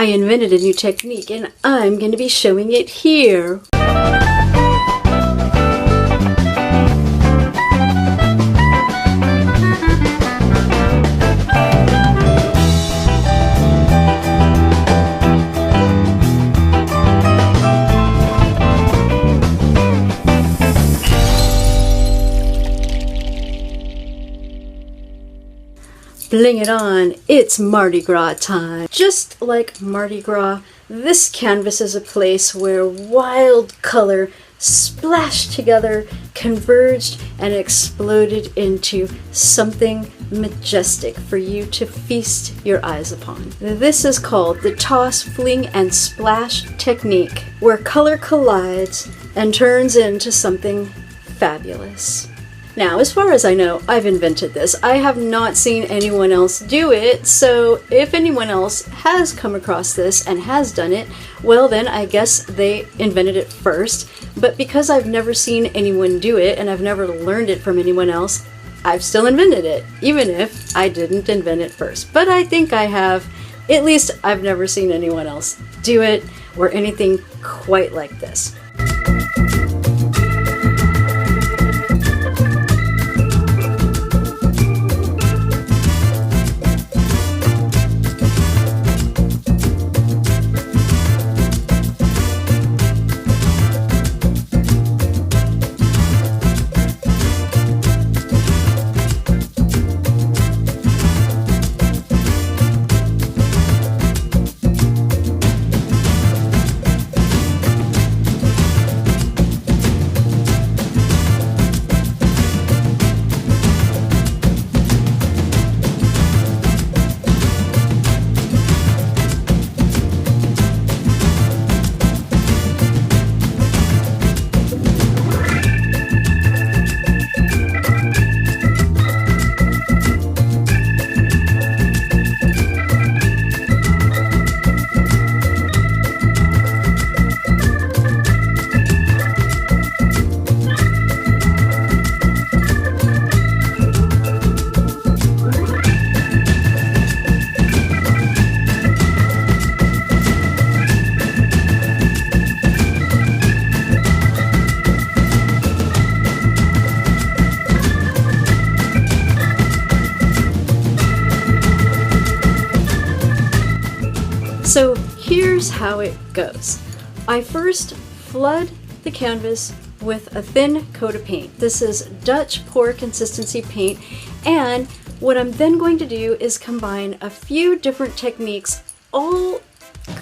I invented a new technique and I'm going to be showing it here. Bling it on, it's Mardi Gras time. Just like Mardi Gras, this canvas is a place where wild color splashed together, converged, and exploded into something majestic for you to feast your eyes upon. This is called the toss, fling, and splash technique, where color collides and turns into something fabulous. Now, as far as I know, I've invented this. I have not seen anyone else do it, so if anyone else has come across this and has done it, well then I guess they invented it first. But because I've never seen anyone do it and I've never learned it from anyone else, I've still invented it, even if I didn't invent it first. But I think I have. At least I've never seen anyone else do it or anything quite like this. So here's how it goes. I first flood the canvas with a thin coat of paint. This is Dutch pour consistency paint, and what I'm then going to do is combine a few different techniques, all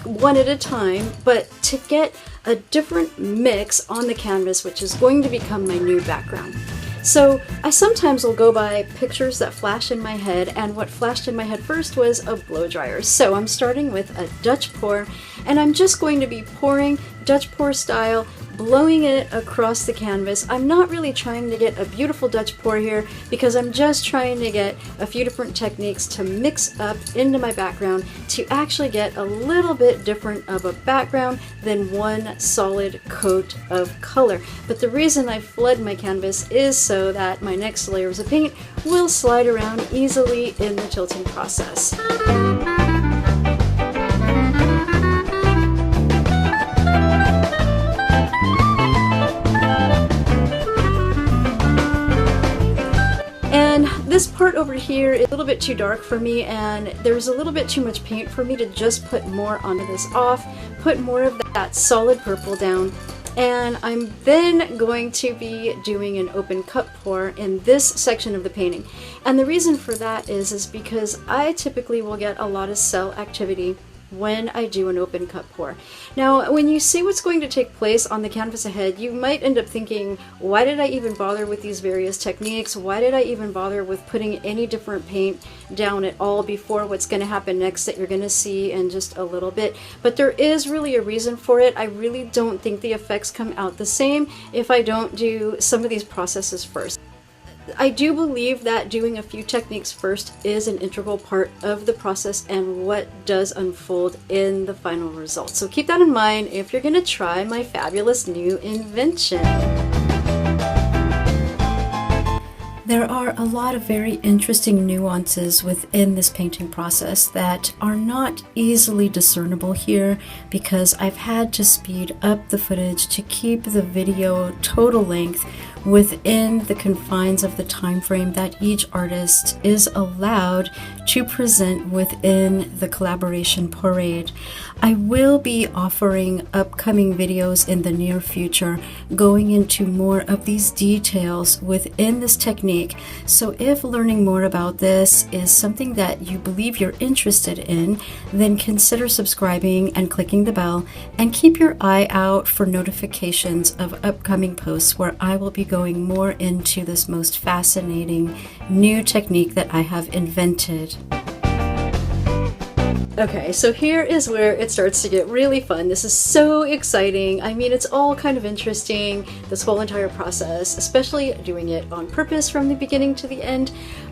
one at a time, but to get a different mix on the canvas, which is going to become my new background. So I sometimes will go by pictures that flash in my head, and what flashed in my head first was a blow dryer. So I'm starting with a Dutch pour, and I'm just going to be pouring Dutch pour style, blowing it across the canvas. I'm not really trying to get a beautiful Dutch pour here because I'm just trying to get a few different techniques to mix up into my background to actually get a little bit different of a background than one solid coat of color. But the reason I flood my canvas is so that my next layers of paint will slide around easily in the tilting process. This part over here is a little bit too dark for me, and there's a little bit too much paint for me to just put more onto this off, put more of that solid purple down, and I'm then going to be doing an open cup pour in this section of the painting. And the reason for that is because I typically will get a lot of cell activity when I do an open cup pour. Now, when you see what's going to take place on the canvas ahead, you might end up thinking, why did I even bother with these various techniques? Why did I even bother with putting any different paint down at all before what's going to happen next that you're going to see in just a little bit? But there is really a reason for it. I really don't think the effects come out the same if I don't do some of these processes first. I do believe that doing a few techniques first is an integral part of the process and what does unfold in the final result. So keep that in mind if you're going to try my fabulous new invention. There are a lot of very interesting nuances within this painting process that are not easily discernible here because I've had to speed up the footage to keep the video total length within the confines of the time frame that each artist is allowed to present within the collaboration parade. I will be offering upcoming videos in the near future going into more of these details within this technique. So if learning more about this is something that you believe you're interested in, then consider subscribing and clicking the bell, and keep your eye out for notifications of upcoming posts where I will be going more into this most fascinating new technique that I have invented. Okay, so here is where it starts to get really fun. This is so exciting. I mean, it's all kind of interesting, this whole entire process, especially doing it on purpose from the beginning to the end.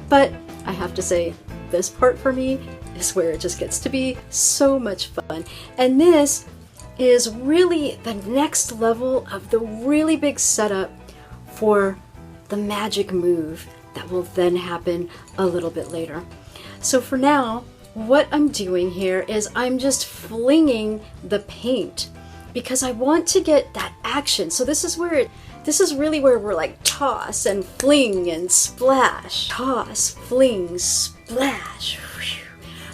But I have to say, this part for me is where it just gets to be so much fun. And this is really the next level of the really big setup for the magic move that will then happen a little bit later. So for now, what I'm doing here is I'm just flinging the paint because I want to get that action. So this is really where we're like toss and fling and splash, toss, fling, splash.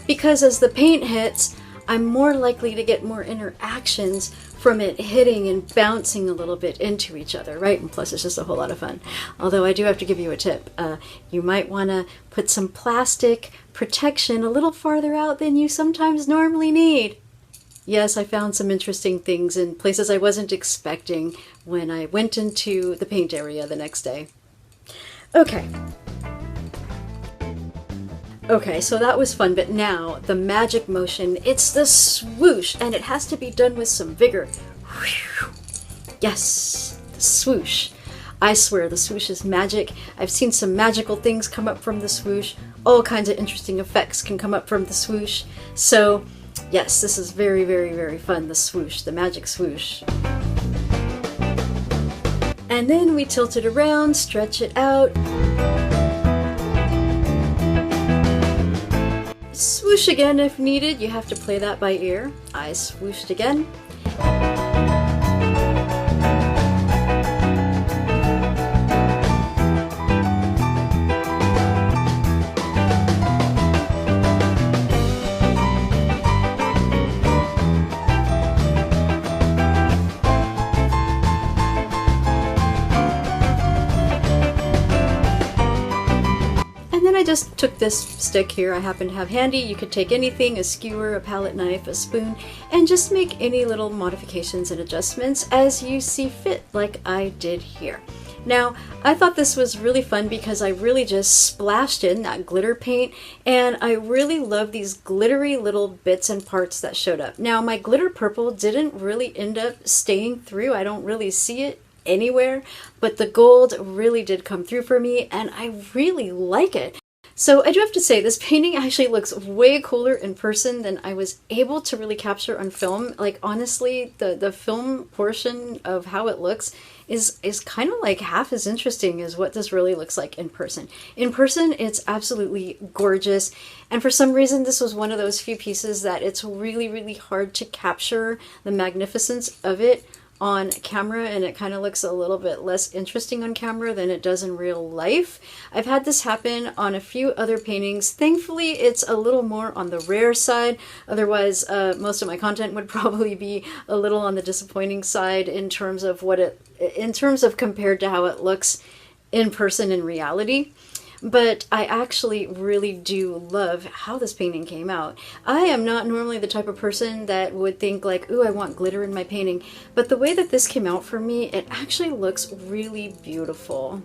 Because as the paint hits, I'm more likely to get more interactions from it hitting and bouncing a little bit into each other, right? And plus it's just a whole lot of fun. Although I do have to give you a tip. You might want to put some plastic protection a little farther out than you sometimes normally need. Yes, I found some interesting things in places I wasn't expecting when I went into the paint area the next day. Okay, so that was fun, but now the magic motion, it's the swoosh, and it has to be done with some vigor. Yes, the swoosh. I swear the swoosh is magic. I've seen some magical things come up from the swoosh. All kinds of interesting effects can come up from the swoosh. So yes, this is very, very, very fun, the swoosh, the magic swoosh. And then we tilt it around, stretch it out. Swoosh again if needed. You have to play that by ear. I swooshed again. I just took this stick here I happen to have handy. You could take anything, a skewer, a palette knife, a spoon, and just make any little modifications and adjustments as you see fit, like I did here. Now, I thought this was really fun because I really just splashed in that glitter paint, and I really love these glittery little bits and parts that showed up. Now, my glitter purple didn't really end up staying through. I don't really see it anywhere, but the gold really did come through for me, and I really like it. So I do have to say, this painting actually looks way cooler in person than I was able to really capture on film. Like, honestly, the film portion of how it looks is kind of like half as interesting as what this really looks like in person. In person, it's absolutely gorgeous. And for some reason, this was one of those few pieces that it's really, really hard to capture the magnificence of it on camera, and it kind of looks a little bit less interesting on camera than it does in real life. I've had this happen on a few other paintings. Thankfully, it's a little more on the rare side. Otherwise, most of my content would probably be a little on the disappointing side in terms of compared to how it looks in person in reality. But I actually really do love how this painting came out. I am not normally the type of person that would think like, ooh, I want glitter in my painting. But the way that this came out for me, it actually looks really beautiful.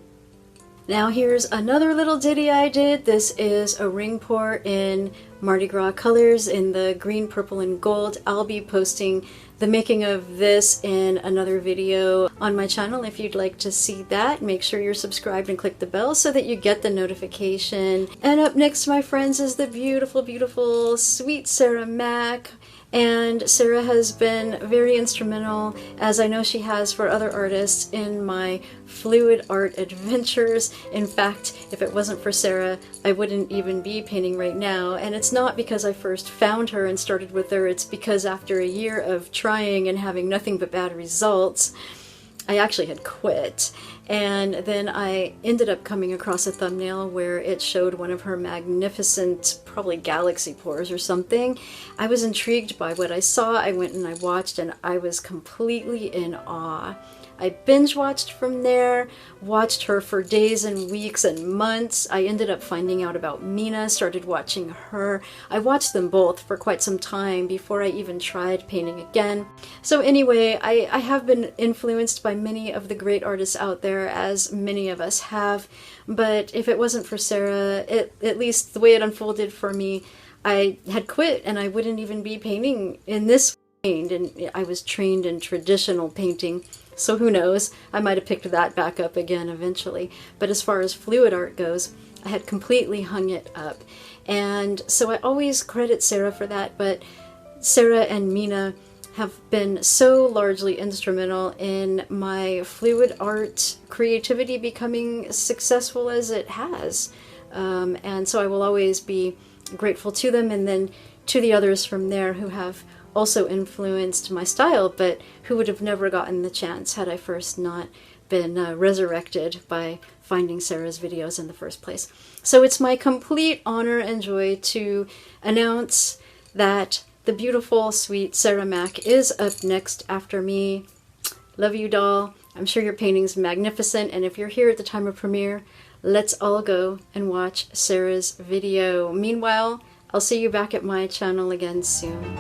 Now here's another little ditty I did. This is a ring pour in Mardi Gras colors in the green, purple, and gold. I'll be posting the making of this in another video on my channel. If you'd like to see that, make sure you're subscribed and click the bell so that you get the notification. And up next, my friends, is the beautiful, beautiful Sweet Sarah Mack. And Sarah has been very instrumental, as I know she has for other artists, in my fluid art adventures. In fact, if it wasn't for Sarah, I wouldn't even be painting right now. And it's not because I first found her and started with her, it's because after a year of trying and having nothing but bad results, I actually had quit. And then I ended up coming across a thumbnail where it showed one of her magnificent, probably galaxy pours or something. I was intrigued by what I saw. I went and I watched, and I was completely in awe. I binge watched from there, watched her for days and weeks and months. I ended up finding out about Mina, started watching her. I watched them both for quite some time before I even tried painting again. So anyway, I have been influenced by many of the great artists out there, as many of us have. But if it wasn't for Sarah, at least the way it unfolded for me, I had quit and I wouldn't even be painting in this way. And I was trained in traditional painting. So who knows, I might have picked that back up again eventually. But as far as fluid art goes, I had completely hung it up. And so I always credit Sarah for that, but Sarah and Mina have been so largely instrumental in my fluid art creativity becoming as successful as it has. And so I will always be grateful to them, and then to the others from there who have also influenced my style, but who would have never gotten the chance had I first not been resurrected by finding Sarah's videos in the first place. So it's my complete honor and joy to announce that the beautiful, sweet Sarah Mack is up next after me. Love you, doll. I'm sure your painting's magnificent, and if you're here at the time of premiere, let's all go and watch Sarah's video. Meanwhile, I'll see you back at my channel again soon.